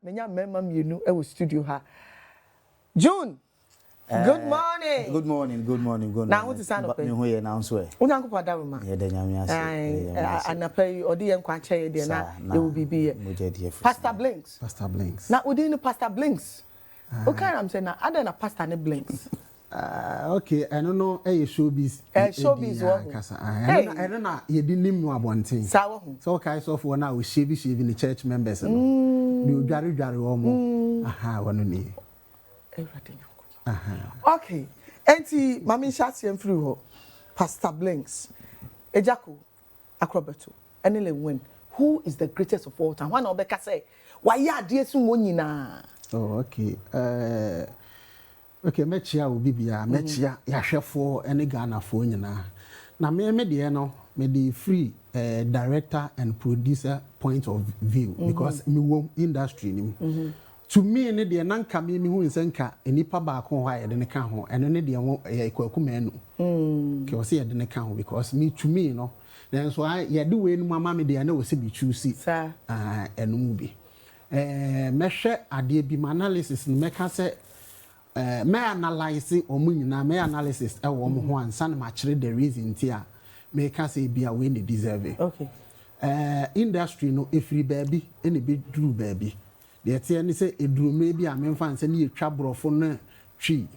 menya mema mienu e wo studio ha. June. Good morning. Good morning. Now what is stand up? Me ho ye now so e. Onyankopɔ da ma. Ye da nyame ase. Anapai odi ye nkwa kye de na e wo bibi ye. Pastor Blinks. Na odi ni Pastor Blinks. Okay, I'm saying na ada na Pastor ne Blinks. Okay, I don't know showbiz. Showbiz wo. I don't know ye di nim no abonten. Sawo ho. So okay so for now we shave the church members no. Ni odware wo mo. Aha, wono ni. Everything. Okay. Enti mami shati em free ho. Pastor Blinks. Agya Koo, Akrobeto, Lil win. Who is the greatest of all time? One obeka say, why ya ade su mo nyina. Oh, okay. Okay, mechia obi bia, mechia yahwefo ene Ghana fo nyina. Na me de no, me the free director and producer point of view because me wo industry nim. To me ne de nanka me hu nsenka enipa ba ko ho ayede ne ka ho eno ne de wo ekwaku manu ke o se yede ne ka ho because me to me no then so yede we nu mama me de na wo se bi choose eno mu bi mehwe ade bi ma analysis no meka se me analyze omu nyina me analysis e wo mo ho ansa na ma kire the reason tia me ka se bi a we ne deserve okay industry no efiri baabi ene be duru baabi de tie ni se edurumre bi a memfa nse ne yetwa brofo na twi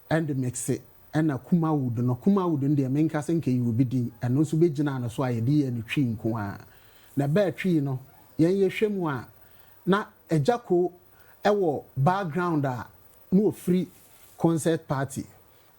and mix it na kumawood de menka se nke yubi din eno so begina no so ayede ye ne twi nko a na ba twi no yen ye hwemu a na Agya Koo ewo background a no free concert party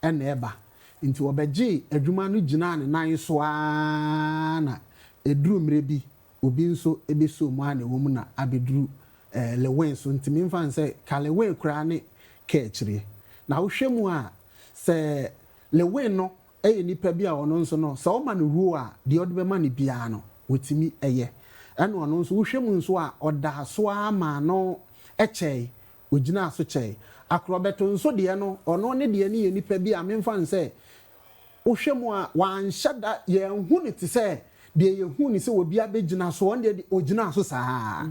na eba nti obeje adwuma no gina ne nan so a na edurumre bi obi nso ebeso mu a na wo mu na abeduru lewen so ntimi mfa nse kalewen kura ne kechire na wo hwemu a se lewen no nipa bi a ono nso no se o ma no ruo a de odbe ma ne bia no wotimi eye eno ono nso wo hwemu nso a oda so ama no echei ogina so chei Akrobeto nso de no ono ne de ne nipa bi a memfa nse wo hwemu a wan hyada ye hu ne ti se de ye hu ni se obi abegina so on de ogina so saa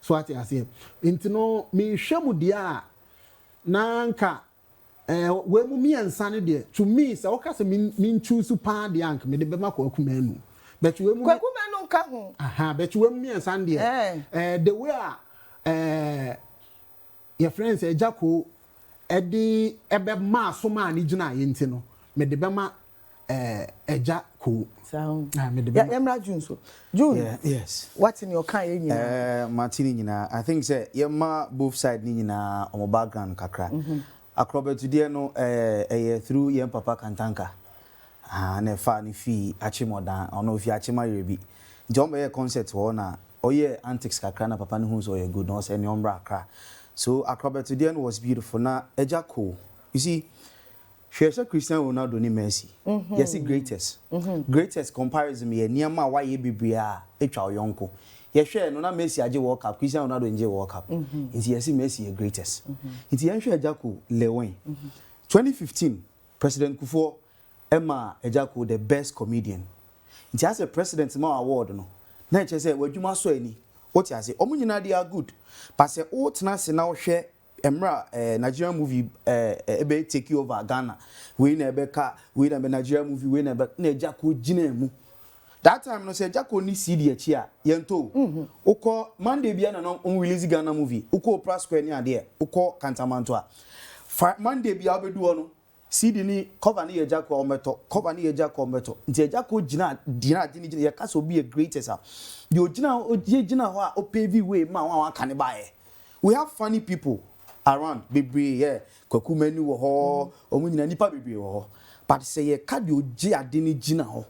so ati ase enti no me hwemu dia nanka we mu miensa ne de to me se o ka se me choose pa de ank me de be makwa kumanu but we mu kumanu ka ho aha but we mu miensa de the way your friends Agya Koo edi ebe ma so ma ni gina ye enti no me de be ma Agya Koo so Emra June so June yes what's in your kind nyina Martini nyina I think say yema both side ni nyina on background kakra Akrobeto de no through yem papa Kantanka na fa ni fi achimodan ono fi achima yebi jombe ye concert ho na oye antics kakra na papa ni hu so ye good no say ni ombra akra so Akrobeto de was beautiful na Agya Koo you see Shesha Cristiano Ronaldo ni Messi. Yes, greatest comparison me niama wa ye bibia etwa oyonko. Ye hwe no na Messi age World Cup, Cristiano Ronaldo nje World Cup. Nti yes Messi ye greatest. Nti ye hwe Agya Koo Lewin. 2015 President Kufuor Emma Agya Koo the best comedian. Nti as a president ma award no. Na che say wadwuma so ani. What you say omunyina they are good. But say o tena se na wo hwe Emra Nigerian movie ebe take you over Ghana. We na ebe ka, we na be Nigerian movie, we na ebe na Agya Koo gina mu. That time no say Agya Koo ni CD echi a yento. Uko Monday bia na no release Ghana movie. Uko Opera Square ni ade. Uko Kantamanto a. Monday bia obedu no CD ni cover ni Agya Koo ometo, cover ni Agya Koo ometo. Nti Agya Koo gina ye ka so be a greatest a. The gina ho a o pave way ma wa kan ba e. We have funny people around bebre yeah kwaku manu wo ho omunyina nipa bebre wo ho but say ye ka de oji ade ni gina ho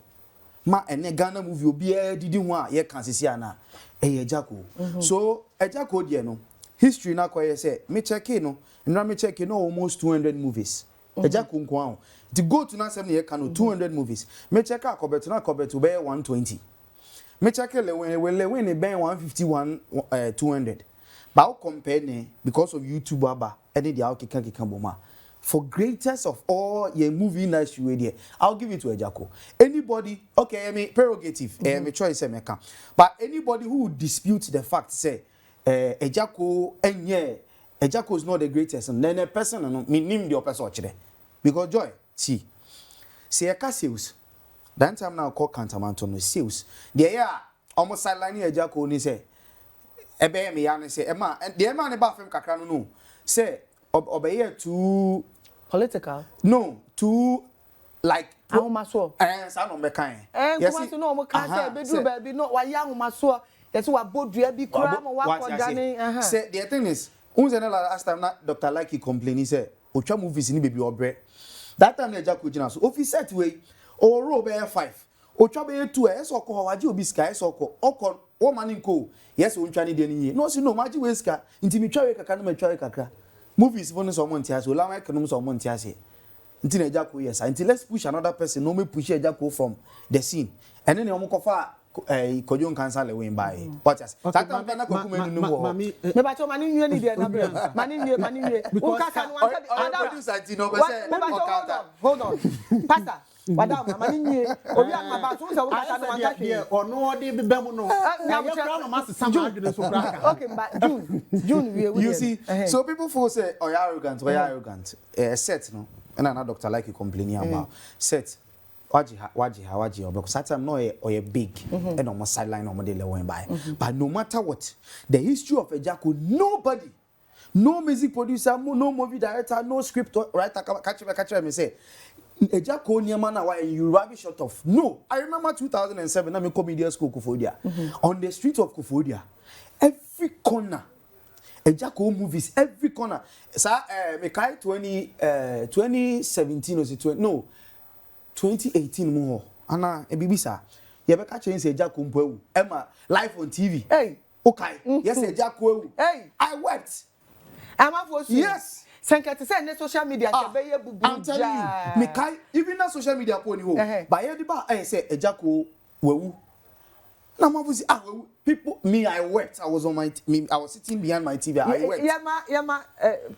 ma ene Ghana movie obi e didi ho a ye kan sisi ana Agya Koo so Agya Koo de no history na koye say me check no nra me check no almost 200 movies Agya Koo nko ahụ the go to na sem ye kan 200 movies me check Akrobeto be 120 me check Lewin be 151 200 But compare ne because of YouTube aba any the keka boma. For greatest of all your movie industry there, I'll give it to Agya Koo. Anybody, okay, I mean prerogative, me choice meka. But anybody who would dispute the fact say Agya Koo enye Agya Koo is not the greatest then a person no me nim the person ochire because joy see say ka sales that time now call Cantamanto no sales there ya almost sideline Agya Koo ni say ebe me ya ni say e ma ne ba fam kakra no say obeye too political no too like ahomaso sa no me kan yes no mo kan say bedru ba bi no wa ya ahomaso yes wa bodua bi kura mo wa kodane say the thing is unze na last time na Dr. Like complaining say otwa movies ni baby obre that time na Agya Koo gina so office set way o row be 5 otwa be 2 yes okọ waje obi sky yes okọ o mani nko yes o ntwa ni de ni no si no maji we ska ntimi twa we kaka na matwa we kaka movies for no so mo ntia so la wa kanum so mo ntia se nti na Agya Koo yes until let's push another person no me push Agya Koo from the scene and then omo kofa kojon cancer le win by what yes that time na ko kuma nu wo me ba cho mani nwie ni de na bre mani nwie o kaka no anda producer ti no be say hold on pastor madam mani nwie obi ama ba so say o kaka no anda hwe ono odi bebe mu no ya kra no mas sama adwene so kra okay but June we you see so people for say oh arrogant set no and another Dr. Like complaining about set waji because that time no or big and on my sideline on the went by but no matter what the history of Agya Koo nobody no music producer no movie director no script writer catch me say Agya Koo niama na why you rubbish short of no I remember 2007 na me comedy school Kofodia on the street of Kofodia every corner Agya Koo movies every corner sir me kai 2017 or 20 no 2018 mo ana e bibisa ye be ka chen say Agya Koo mpo ewu ema live on TV hey okay yes Agya Koo ewu hey I wept am for yes senkete say na social media ke be ye bubu I'm telling you me kai even na social media ko ni ho ba ye di ba say Agya Koo wewu na mabuzi wewu people me I wept I was sitting behind my TV I wept yama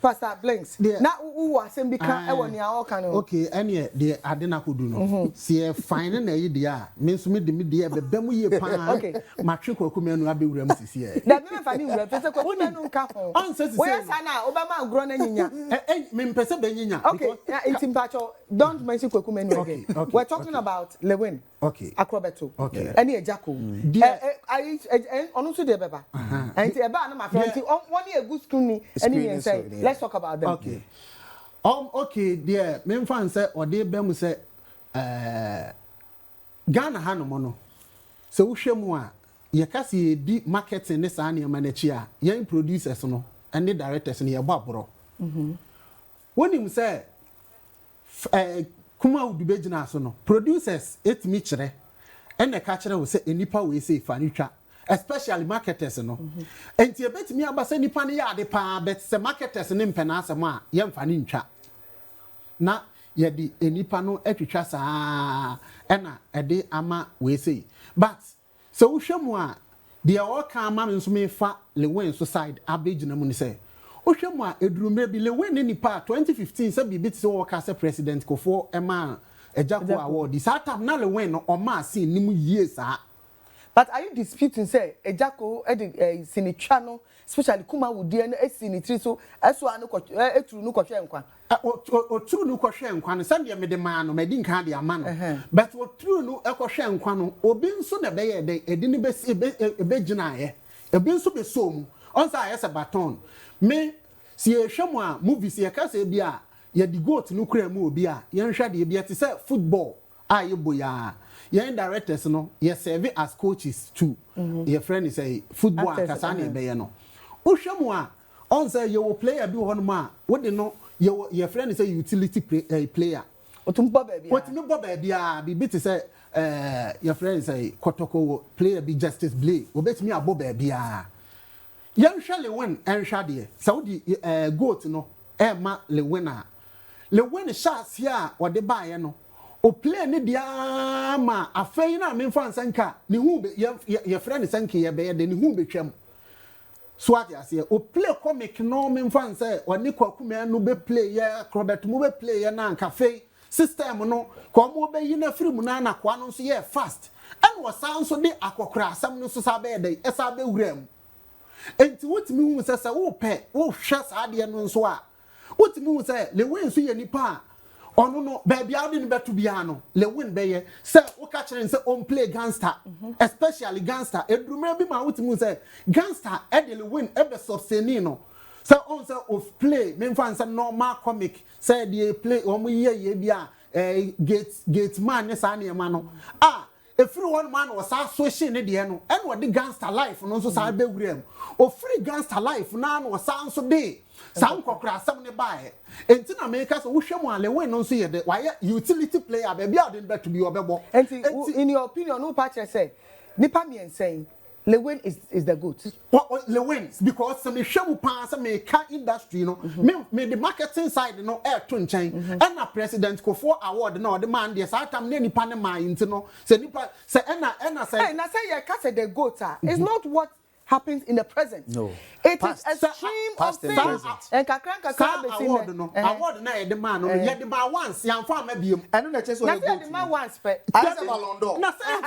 Pastor Blinks na wo asem bi kan e woni a o kan no okay ene de ade na kodu no se fine na yi de a me nso me de be mu ye pa okay ma twe kwaku anu abewura mu sisi e da me fa ni wura pese kwaku anu nka ho on se sisi we sa na obama agro na nyinya me mpese be nyinya okay it's impacho don't mention kwaku anu again we're talking about Lewin okay Akrobeto okay any Agya Koo onu so de beba and e ba na ma friend one a good school ni any say let's talk about them okay okay there me fan say ode be mu say Ghana hanom no se wo hwemu a ye kase di marketing ne sa na ma na chi a yen producers no and the directors no ye baboro wonim say kuma udu be gina so no producers etimi kire ene ka kire wo say enipa we say fa ni twa especially marketers no enti e betimi abasa nipa ne ya ade pa bet se marketers ne mpena asem a ye mfa ni ntwa na ye di enipa no atwitwa saa ena ede ama we say but so wo hwemu a de o ka ama nso me fa Lewin so side abegina mu ni say wo hwemu a edurumre bi Lewin ne nipa 2015 se bi bit se wo ka se president kofo ema Agya Koo award this time na Lewin no o ma sin nim yie saa. But are you disputing say Agya Koo sinitwa no especially kuma wudi no esinitri so eso anu ko eturu nu ko hwe nkwa oturu nu ko hwe nkwa no se de me de ma no me di nka de ama no but oturu nu e ko hwe nkwa no obi nso na be ye de edi ni be gina ye obi nso be so mu onsa ayese baton me si ehwemu a movies ye ka se bi a ye di G.O.A.T no kura mu obi a ye nhwa de bi ate se football a ye boya ye directors no ye serve as coaches too your friend is a football akasa na be ye no ohwemu a on say you player bi ho no ma wo de no your friend is a utility player otumbo ba bia a bi te say your friend is a kotoko player bi Justice Blay obetimi abo ba bia ye nhwa Lewin enhwa de saudi G.O.A.T no e ma Lewin shots here or the buy no o play ne dia ma afei na me fan sanka ne hu be your friend sanka ye be de ne hu betwam so ati ase o play comic no me fan say oni kwakume no be play ye Akrobeto mo be play ye na cafe system no ko mo be yi na film na kwa no so ye fast and was sound so de akokra asam no so sa be de esa be wuram enti wotimi hu se wo pe wo hwe saa de no nso a wotimi hu se le wen so ye nipa a ono no baby ade ni beto bia no le win be ye say wo ka kire say on play gangster especially gangster edruma bi ma wotimi say gangster e de le win e be sustain no say on say of play me fan say normal comic say dey play o mo ye bia gate man ne sa ne ma no efiri one man was associate ne de no e no de gangster life no so sa be wurem o free gangster life na no sa nso de sam kokra asam ne bae enti na me ka so wo hwem ale we no nso ye de why utility player baby out in bet to be obebo enti in your opinion no patch say nipa me saying Lewin is the goat. Lewin because some hwem pa some me ka industry no me the marketing side no to nchen and na president ko for award na the man there sa tam ne nipa ne mind no say nipa say na say na say you ka say the goat it's not what happens in the present. No. It is a stream of things. And kakran award no award na the man no ye the man once yan fa ma biem eno na che so na say the man once pe asa Ballon d'Or na say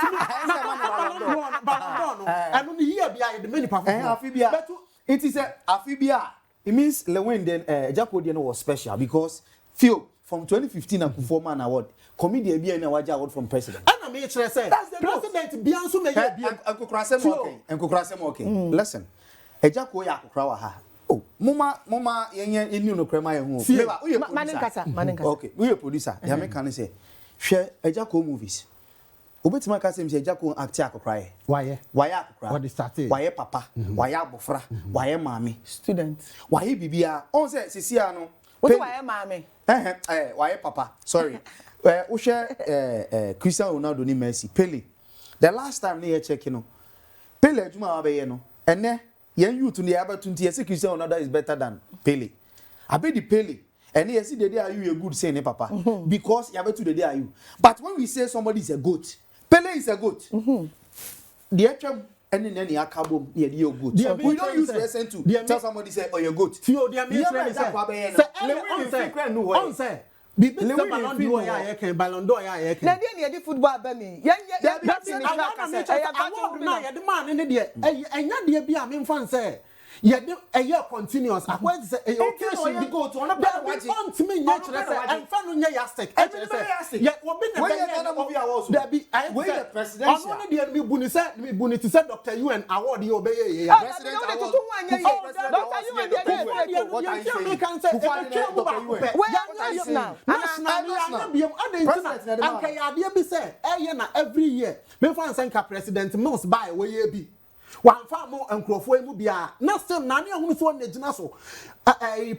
Ballon d'Or no eno ni here bia the many perform afibia it is a afibia it means Lewin then Agya Koo no was special because feel from 2015 and performance award comedian bia na waja award from president and me chere say president bia nso me ye bia enkokrasem okay listen Agya Koo ya akokra wa ha oh mama yenye enu no krema ye hu manin okay we producer ya me kan say hwe Agya Koo movies obetima ka say Agya Koo act akokra ye why akokra what started why papa why abofra why mami student why bibia on say sisia no what why mami why papa sorry wo hwe Cristiano Ronaldo ni Messi Pele the last time they check no Pele adwuma wa be ye no ene yen youth ni abatunti ye say Cristiano Ronaldo is better than Pele abe di Pele ene ye see the day are you a good say ne papa because you abetu the day are you but when we say somebody is a goat Pele is a goat the actual any akabom ye dey goat we don't use listen to tell somebody say oh you goat fio dia me say Bibi Ballon d'Or ya ken Ballon d'Or ya ken na dey na dey football ba me yen that in award na ye the man ne dey enya dey bia me fan say ye dey continuous akwa say occasion go to on better watch it on me nya chere say en fa no nya yastic e chere say ye wo be na be there be I the presidential on dey me bu ni say Dr. UN award ye obey ye president award Dr. UN dey what I say can say anka ya de bi say eye na every year me fan sanka president mills buy we ye bi wan fa mo enkrofo emu bia na still na ne ahunu so na gina so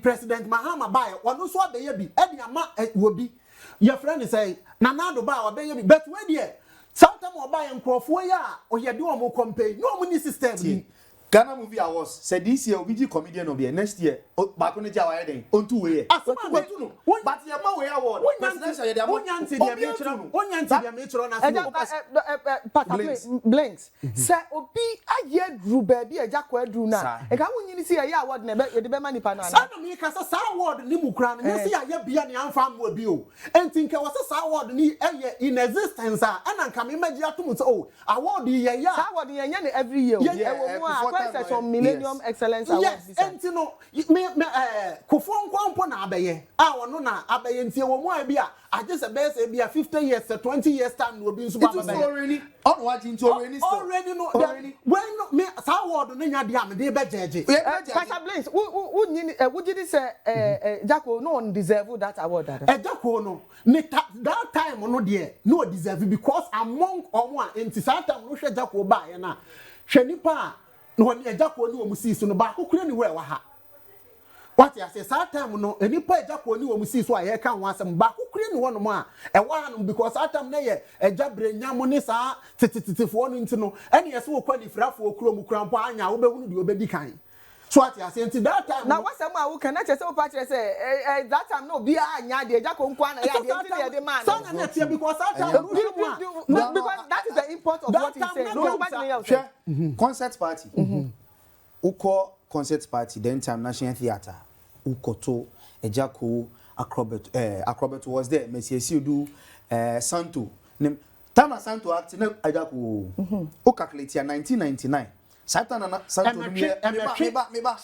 president Mahama buy wono so abeye bi e de ama wo bi your friend say na do buy obeye bi but we there sometimes we buy enkrofo ya o ye de o mo campaign no mo ni system ni Ghana Movie Awards said this year we comedian of the next year back on the Jawa den on 2 way but your man way award presidential ye dey blinks say obi aye dru ba bi Agya Koo adru na e ka wonyini si aye award na ye de be mani pa no ana sa no me ka sa award ni mu kra no ye si aye bia ne amfa mo bi o enti nke wo sa award ni eye in existence ana nka me magi atom so oh award ye ya sa award ye nya every year e wo some Millennium Excellence Award. Yes, enti no me kofo nkwampo na abaye a wono na abaye ntie wo mo abia aje se be se bia 50 years 20 years time no bi nso ba abaye. It already on what into already no when me sa award no nya dia me dey be jeje. Pastor Blaze who did say Agya Koo no one deserve that award. Agya Koo no that time no there no deserve because among omo enti sa time no hwe Agya Koo ba ye na hwe nipa no Agya Koo ni wo si so no ba kokura ni we wa ha what you say that time no nipa Agya Koo ni wo si so a ye kan ho asem ba kokura ni wo no mo a e wa no because that time na ye Agya Brenya ni sa tititifo no nti no ene ye se wo kwani frafo okuro mu krampo anya wo be hunu de obedi kan so what you say until that time now what's am who can say o patch say that time no be anya de Agya Koo nkwa na ya de man so na net because that time because that is the import of what he said no nobody else concert party uko concert party then time National Theatre ukoto Agya Koo Akrobeto was there Monsieur Sidu Santo time Santo act na Agya Koo o calculate 1999 Satana Santo meba.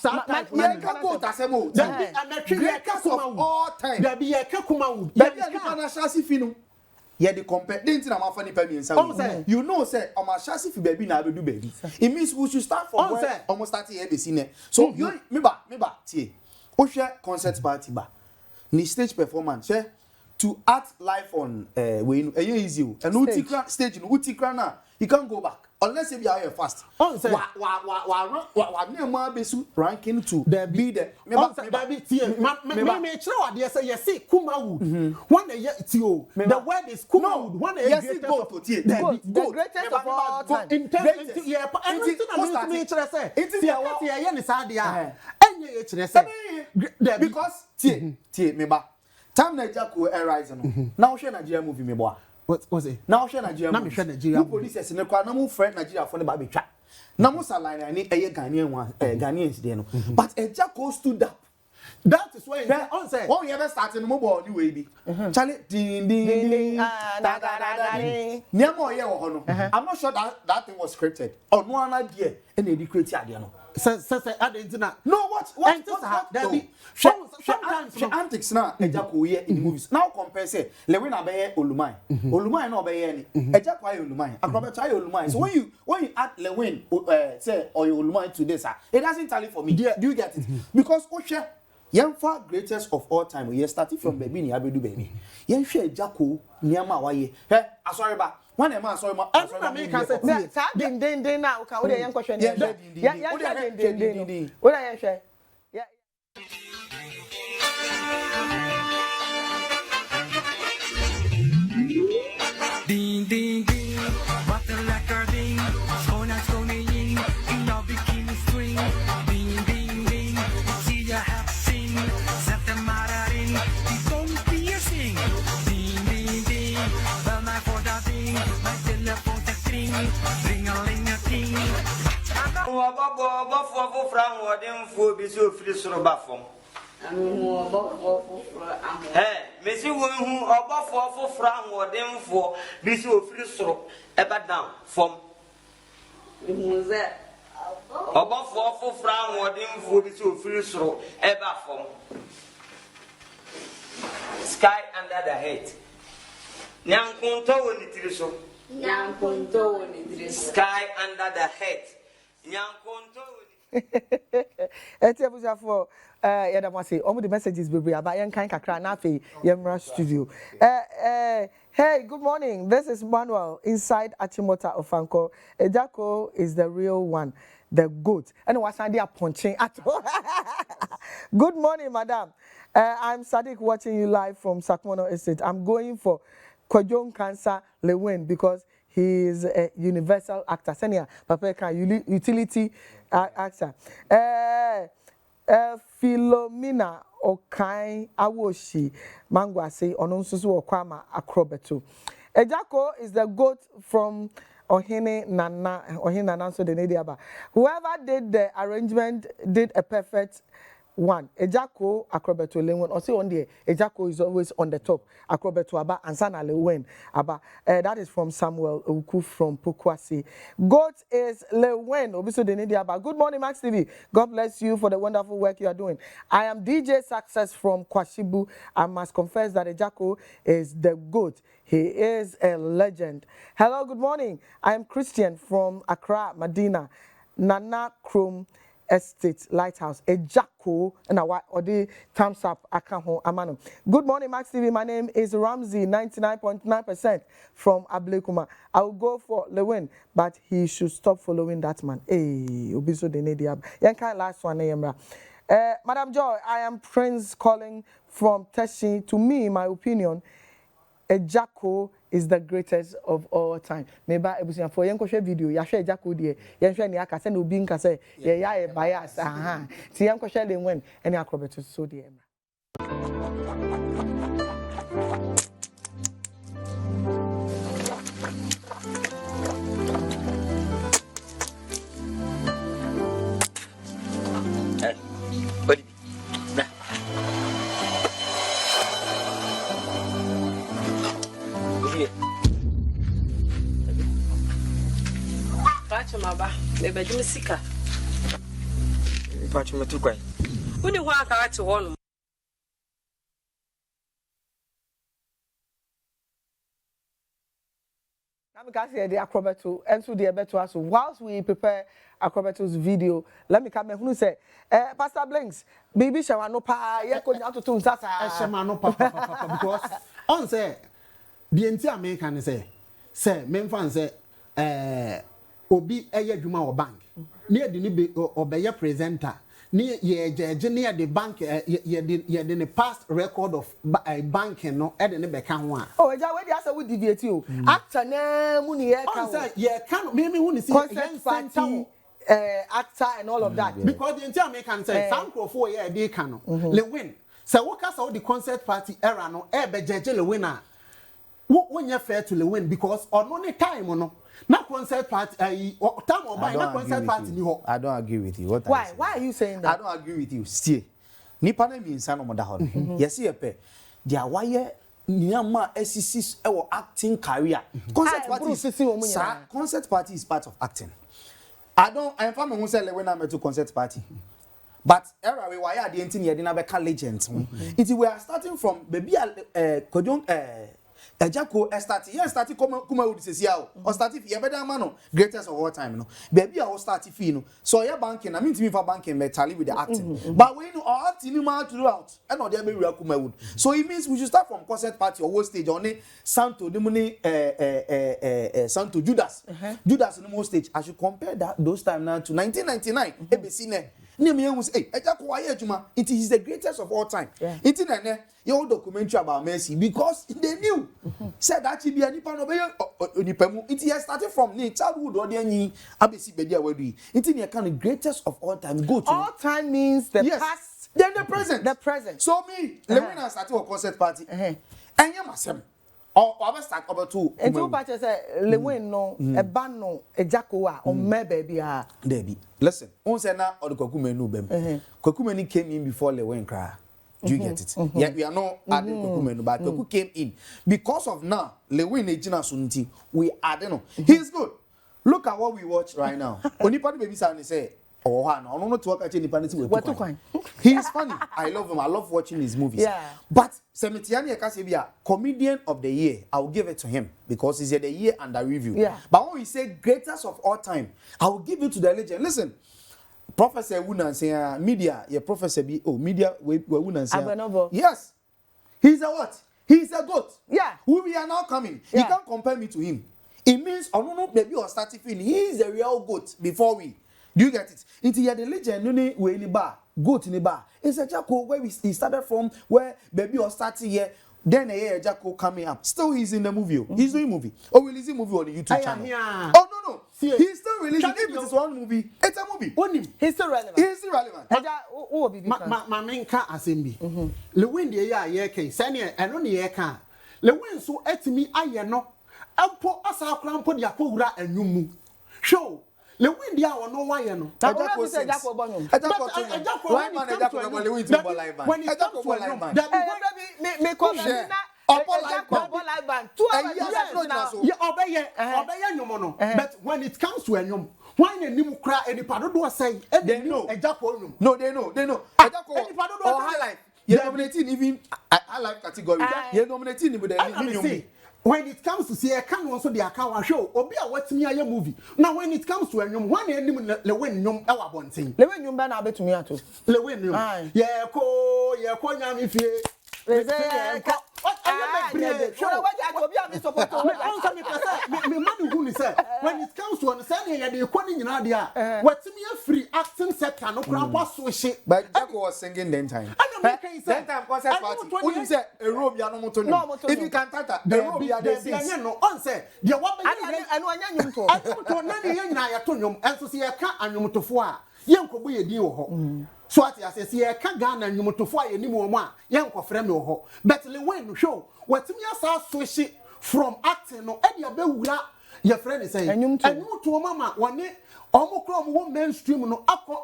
Yenka quote asemo. Greatest of all time. There be a Kakuma. Baby, I can't shasi finu. Yeah, the compare. Didn't na mafani pemi inside. You know, say, I'm a shasi fi baby na do baby. It means we should start from where almost 30 years be seen. So you meba tie. O share concert party ba. Ni stage performance. Share to act live on when easy. And utikra stage no utikra na you can't go back unless you are fast. Wa near besu ranking to be there. Baby tie. Me try what say yes Kuma Wood. One day tio. The word is Kuma Wood. One day the greatest of all time. In terms yeah, everything I me try say. It is ya ni sa dia. Enye try say. Because tie meba. Time Agya Koo arise no. Now share Nigeria movie me boa. What was it? Now share Nigeria. Na me share Nigeria. Police ne kwa na mo friend Nigeria for ne ba betwa. Na mo saline ni Ghanaians there no. But Agya Koo stood up. That is why on say. One year starting mo ball ni we bi. Charlie ding da. Niamo ye wo ho no. I'm not sure that thing was scripted. On one idea and e create ade no. Say adentina. No, what? Sometimes she antics na Agya Koo here in the movies. Now compare say Lewin abeye Olumai. Olumai no abeye ni. Agya Koo aye Olumai. Akrobeto aye Olumai. So when you add Lewin say or Olumai to this, it doesn't tally for me. Do you get it? Because Osha Yemfa greatest of all time. We started from baby ni abedu baby. Yemfa Agya Koo niama waye. Hey, sorry ba. One am sorry ma. I make us say sa den na ka wo de yen kwhwe ne. Ya den. Wo da yen hwe. Ya Ding, what the lekker ding. Schoon uit koningin, in jouw bikini string. Ding, zie je het zien. Zet hem maar erin, die tongpiercing. Ding, bel mij voor dat ding. Mijn telefoon te kring, ringelingeting. Bafo fra modem fo bi so firi soro bafom. Mesi wo hu obafo fra modem fo bi so firi soro e ba down fom. Obafo fra modem fo bi so firi soro e ba fom. Sky under the head. Nyankunto woni tiri so. Sky under the head. Nyankunto Etiabuja for Yadamasi, all the messages will be about young kind kakra nafi Yemra studio. Hey, good morning. This is Manuel inside Achimota Ofanko. Agya Koo is the real one, the GOAT. And what's idea punching at all? Good morning, madam. I'm Sadiq watching you live from Sakmono Estate. I'm going for Kwajong Cancer Lewin because he is a universal actor. Senior Papa utility actor. Philomena Okai Awoshi Mangwase Ononsusu Okwama Akrobeto. Agya Koo is the GOAT from Ohene Nana so the Nediaba. Whoever did the arrangement did a perfect one. Agya Koo, Akrobeto Lil. Also on there, Agya Koo is always on the top. Akrobeto Aba and Sana Lil Aba. That is from Samuel Uku from Pokwasi. GOAT is Lil Obiso Denidi Aba. Good morning, Max TV. God bless you for the wonderful work you are doing. I am DJ Success from Kwashibu. I must confess that Agya Koo is the GOAT. He is a legend. Hello, good morning. I am Christian from Accra, Medina. Nana Chrome Estate Lighthouse. Agya Koo and the thumbs up akaho amano. Good morning, Max TV. My name is Ramsey, 99.9% from Ablekuma. I will go for Lewin, but he should stop following that man. Hey, Obiso de Nediab. Yankai last one, Madam Joy, I am Prince calling from Teshi. To me, my opinion, Agya Koo is the greatest of all time. Maybe ebusian for yen kwhwe video ya hwe Agya Koo de yen hwe ne aka se na obi nka se ye ya e bias aha ti yen kwhwe le wen ene Akrobeto so de emra. Bedroom Sika. Pachumetukwa. When you walk out to one. I'm going to say the Akrobeto and to the Beto as whilst we prepare Akrobeto's video. Let me come and who say, Pastor Blinks, baby, shall no pa, ye ko nyato to nsasa. Shema no papa because on say the entire American say men fan say obi eye dwuma wo bank. Near the ni be obeye presenter. Near ye near the bank ye the past record of banking no e de ne beka ho a. Oh, eja we dey asa we deviate o. Actor na mu ni ye ka. On say ye can me who ni see concert party actor and all of that. Because the entire American say some crofo ye dey ka no. Le win. Say what ka the concert party era no e be jeje le win a. When you fair to the win because on only time no concert party time or na concert party ni ho. I don't agree with you. Why are you saying that? I don't agree with you. Still nipa na means no moda ho. Yes ye pe dia why nyama SCC e wo acting career. Concert party is part of acting. I am who say when I'm to concert party. But era we why are the entin ye dey na be ka legends. It we are starting from baby kodon Agya Koo started. Yeah, started kuma would say or started ye better man greatest of all time no. Baby I was started fee no. So yeah banking I mean to me for banking me tally with the acting. But when you are acting man throughout and not there be real kuma wood. So it means we should start from concert party or whole stage on Santo Demone Santo Judas. Judas on the stage. I should compare those time now to 1999. ABC Agya Koo it is the greatest of all time. It is your documentary about Mercy because they knew said that she be a nipa no be it has started from childhood or the ABC bedia we do it is kind of greatest of all time go to all time means the past then the present so me when I started a concert party and you masem or start over two and two parties say Lewin no e ba no Agya Koo a o me baby a Debbie listen on say na or the Kwakumenu bem Kwakumeni came in before Lewin cry. Do you get it? Yeah, we are not adding Kwakumenu, but Kwaku came in because of now. Lewin Ejina Sunti, we adding no. He's good. Look at what we watch right now. Only part baby sound say, oh, I don't know to work at any panity with. He's funny. I love him. I love watching his movies. Yeah. But Semitiani Akasebia, comedian of the year, I will give it to him because he's the year under review. Yeah. But when we say greatest of all time, I will give it to the legend. Listen. Professor Wuna say media, your professor be media we Wuna say. Yes. He's a what? He's a goat. Yeah. Who we are now coming. Yeah. You can't compare me to him. It means no baby or starting fin. He is the real goat before we. Do you get it? Into the legend no we in the bar. Goat in the bar. It's Agya Koo where he started from where baby or starting here. Then Agya Koo coming up. Still he's in the movie. He's doing movie. Or releasing movie on the YouTube channel. Oh no. He's still releasing. If it is one movie, it's a movie. He's still relevant. He's still relevant. My main car assembly. Lewin the year case. Sanya and only year car. Lewin so at me I no. Ampo asa kran po dia kowura anyumu. Show. Lewin dia wo no why no. Agya Koo say Agya Koo bonum. Agya Koo why man Agya Koo Lewin to ball live band. Agya Koo ball live band. Me come live band. 2 hours now. Yeah, obey nyumo no. But when it comes to anyum, why na nimu kra enipa do say they know Agya Koo nyum. No, they know. Agya Koo enipa do highlight. You nominating even I like category. You nominating with the nyum. When it comes to see a can also the account show obi a watimi aye movie. Now when it comes to anyum, one enim Lewin nyum e wa bonten. Lewin nyum ba na betumi ato. Lewin nyum. Ye ko nyam fie. Me when it comes to understanding the economy what me free acting sector no crap so shit. But Agya Koo was singing then time. That time concert party. When you say a robe ya no moto. If you can tata the robe ya dey sing. No on say the one anu anya nyum to. Anu to na ne nyina ya to nyum enso se ye ka anyum tofo a ye nkobo ye din wo ho. So at ya say ye ka Ghana anyum tofo a ye ni mo a ye nkofrɛ me wo ho. But Lewin show what me asa switch from acting no e dia be wura your friend is saying anyum to mama one omokro mo mainstream no akọ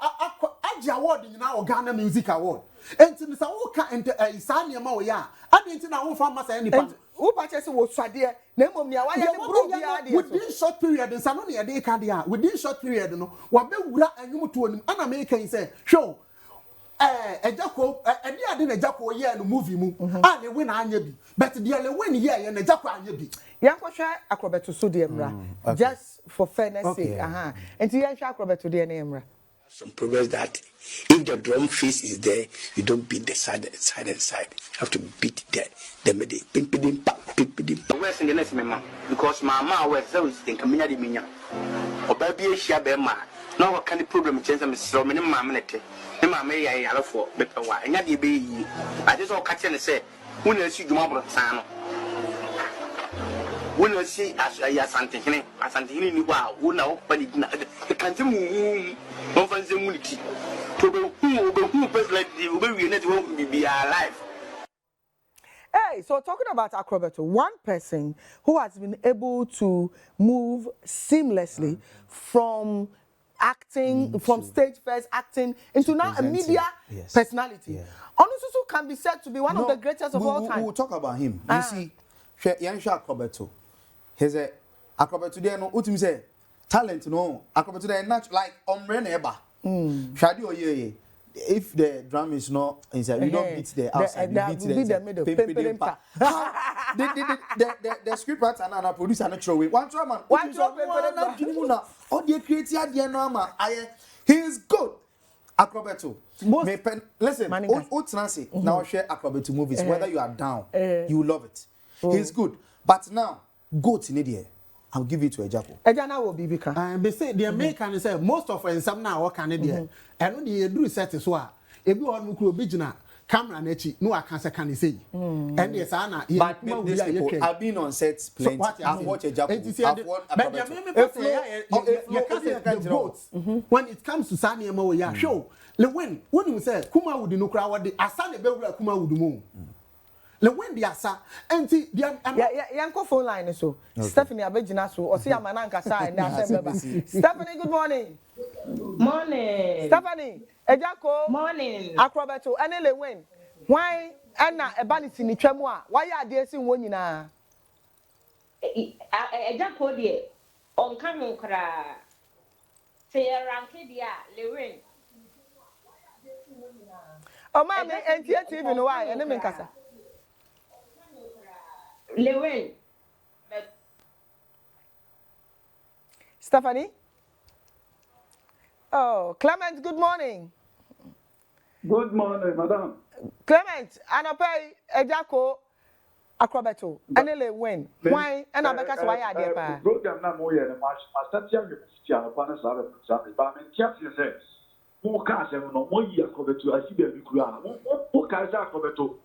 Agya award nyina o Ghana Music Award enti ni sa wo ka ente isa ne ma wo ya ade enti na wo fa ma sa nipa wo ba che se wo swade na mom ne wa ya ne bro bia de within short period nsa no ne ya de ka de a within short period no wa be wura anwum to onim ana me kan say show Agya Koo ade ade na Agya Koo ye no movie mu a ne we na anya bi but the le we ne ye na Agya Koo anya bi yan ko hwe Akrobeto so de emra just for fairness sake enti yan hwe Akrobeto de na emra some progress that if the drum face is there, you don't beat the side. You have to beat the middle. Ping ping ping ping. Where's in the next mema? Because my mama was so think coming at the minya. Or baby, she have ma. No what kind of problem change them so many mamma. The mamma I allow for better why. And yet be I just all catch and say, when I see you mama sano. When I see as I something, as something new wow, who now, but it can't move. No fancy immunity. Who personally will be alive. Hey, so talking about Akrobeto, one person who has been able to move seamlessly from acting, from stage first acting into now a media personality. Onususu can be said to be one of the greatest of all time. We'll talk about him. You see, Akrobeto. He's a Akrobeto there no ultimate say talent no Akrobeto there natural like neighbor. Shadi oye if the drum is not inside, you don't beat the outside, you beat the middle. The script writer and producer natural way. One drum man, one drum all the creative idea no man. He is good. Akrobeto. Listen, Nancy, now share Akrobeto movies. Whether you are down, you love it. He's good. But now, G.O.A.T in India. I'll give it to Agya Koo. Ejana will be bika. And they say the American say most of us some now what Canadian. And when you do set as well, if you want to be camera nechi, no I can't say. And yes, Anna, but these people, I've been on sets plenty. I've watched Agya Koo. I've watched when it comes to Sani Mo, yeah, show. When you say Kuma would no crowd, the Asana Bella Kuma would move. Le when the asa enti dia yanko phone line so Stephanie abegina so o se amana nkasa and asem Stephanie, good morning. Stephanie, Agya Koo morning. Akrobeto ene le when why ana ebaniti ni twam a why ade si won nyina Agya Koo de onka ho kra se ranke dia le when o ma me enti TV no why ene me nkasa Lewin, but Stephanie. Oh, Clement, good morning. Good morning, madam. Clement, Anapay, Agya Koo, Akrobeto, Anele when? Why? And I because why are there? Program na mo ye na master tia me tia no pa na sa be ba me tia se se mo ka se no mo yi Akrobeto asi be bi kura mo ka se Akrobeto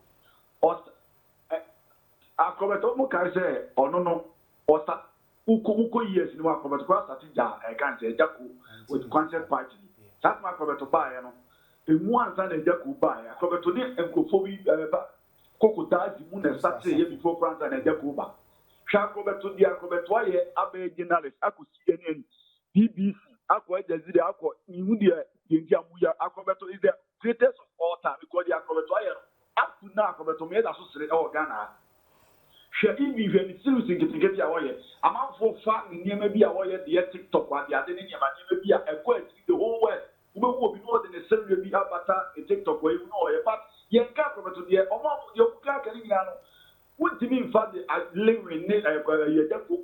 Akrobeto mo ka say ono no osta uko years ni Akrobeto kwa start ja kan say Agya Koo with concert party that Akrobeto ba ya no emu ansa na Agya Koo ba ya Akrobeto ni enkofo bi ba kokota di mu na start ye before Franca na Agya Koo ba sha Akrobeto di Akrobeto aye abe journalist akosi CNN BBC akwa Jazira akwa ihu di yenji amuya Akrobeto is the greatest of all time because the Akrobeto aye up to now Akrobeto me da so sere e Ghana she even very serious get ya woye amanfo fa niema bi a woye de TikTok wa de ade ne niema bi a ekwa the whole world ube wo bi no de ne serie bi abata TikTok wa you know but yen ka Akrobeto de omo yo ka ka ni no what do mean for the living ne Agya Koo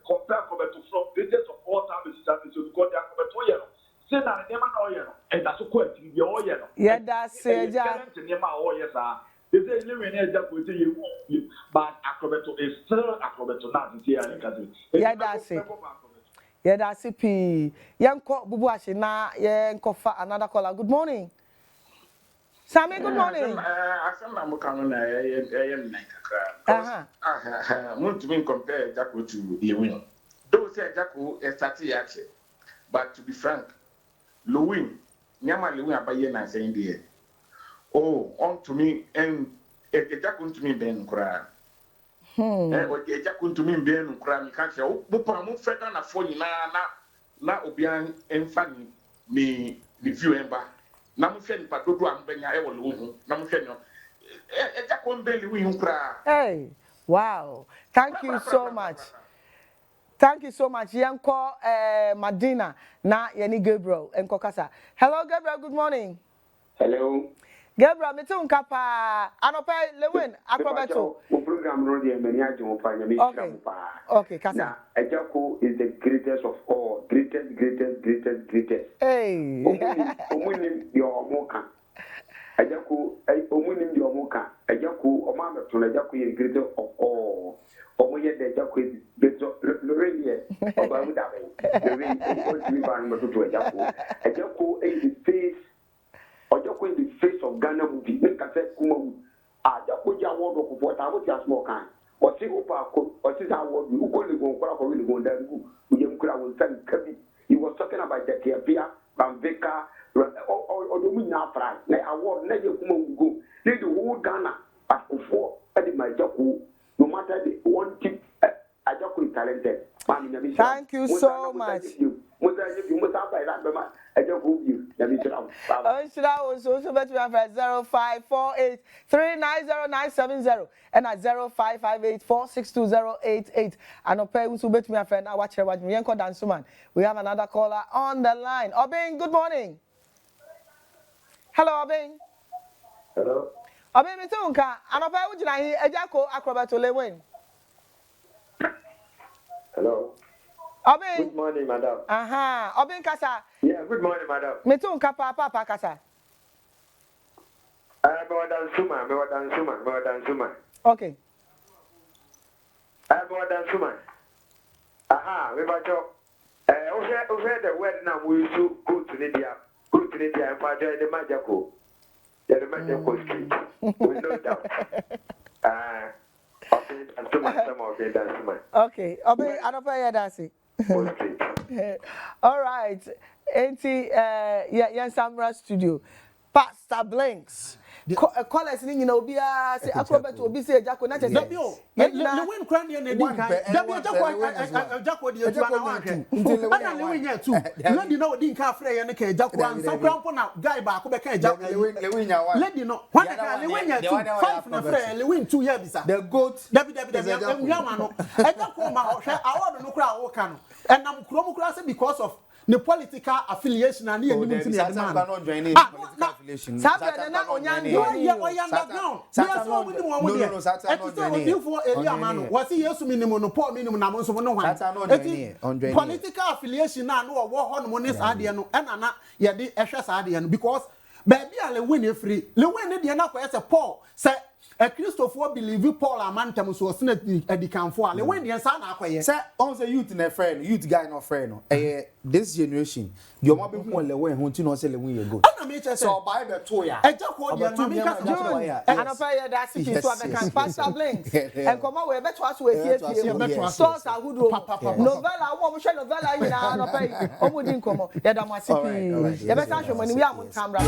compare Akrobeto from greatest of all time is that so because the Akrobeto ye no say na niema na oye no e da so kwa ti bi oye no yeah that say ja niema oye sa they say living in Agya Koo say you but Akrobeto is still Akrobeto now this year in country. Yeah, that's it. Yeah, that's it. Yanko bubu ashe na yanko fa another caller. Good morning. Sammy, good morning. Asem am kan na yem na kakra. Want to compare Agya Koo to Lewin. Though say Agya Koo started actually, but to be frank, Lewin, nyama Lewin abaye na say there. Oh, on to me and Agya Koo to me ben kra. Agya Koo to me ben kra mi kan say o bopa mo feda na fo nyina na obian emfa ni view emba na mo hwɛ nipa dodo am benya e wo le wo na mo hwɛ no Agya Koo mbeli wi nkura. Hey, wow. Thank you so much. Thank you so much. Yanko Madina na yani Gabriel enko kasa. Hello Gabriel, good morning. Hello. Gabriel, me too nkapa. Anope Lewin Akrobeto. Mo program no dey many aje mo pa nyame Okay. Okay, kasa. Na Agya Koo is the greatest of all. Greatest. Hey. Omunim your omoka. Agya Koo omunim your omoka. Agya Koo o ma meto na Agya Koo is greatest of all. Omoye de Agya Koo is beto Lorenie. Oba mu da be. Lorenie o ti ba no to Agya Koo. Agya Koo is the face. Agya Koo is the face of Ghana movie. Make ka say kuma Agya Koo ja word of for ta what you small kan. O ti opa ko o ti sa word u ko le gon kwara ko le gon dan ku. U yem kura won san kabi. He was talking about the Kiapia, Bambeka, or the Minya Fry. Like award, let you go. They the whole Ghana at Kufo, at the Agya Koo. No matter the one tip, Agya Koo is talented. Thank you so much. You must have by that, Agya Koo you. Should I also bet you have 0548390970 and at 0558462088 and I'll pay to bet me a friend. I watch what me and dance man. We have another caller on the line. Obing, good morning. Hello, Obing. Hello. Obing, me too, and I'll pay with you. Agya Koo Akrobeto Lil. Hello. Obing. Good morning, madam. Obing Kasa. Yeah, good morning, madam. Me too, Papa Kasa. More than Suma. Okay. More than Suma. Aha, we back up. Over the word now we used go to India and father the Agya Koo. The Agya Koo street. We no doubt. Okay, Obing, I don't pay that. All right. Samra Studio. Pastor Blinks. Callers ni nyina obi a say Akrobeto obi say Agya Koo na che. Dabio. Le win kran ye na di kan. Dabio Agya Koo di etu na wa hwe. Ana le win ya tu. Lady no di kan afre ye ne ka Agya Koo ansa krampo na guy ba ko be ka Agya Koo. Le win ya wa. Lady no. When ka le win ya tu 5 na fre le win 2 ya bisa. The goat. Dabi ma no. Agya Koo ma hwe award no kra wo ka no. Enam krom kra say because of the political affiliation and the political affiliation. Satan na onyan you underground. Yes, what we do one with you. Satan you for area man. Was he yesu minimum no poor minimum na monso no wan. Political affiliation na no wo ho no monis ade no e na ye de ehwe sa ade no because baby ale win free. Le win de na ko say Paul say a Christopher believe Paul Amantam so senate edikanfo ale when the answer na akoye say on say youth na friend youth guy no friend no this generation the omo be hu le when hu ti no say le win ye go ana me che say so bible to ya Agya Koo dia na me ka and of ya that city so abekan Pastor Blinks and come we beto aso we fie stores ahudu novella wo mo hwe novella ina no pay omo di nkomo ya da mo asipi ya beta hwe mo ni wi am camera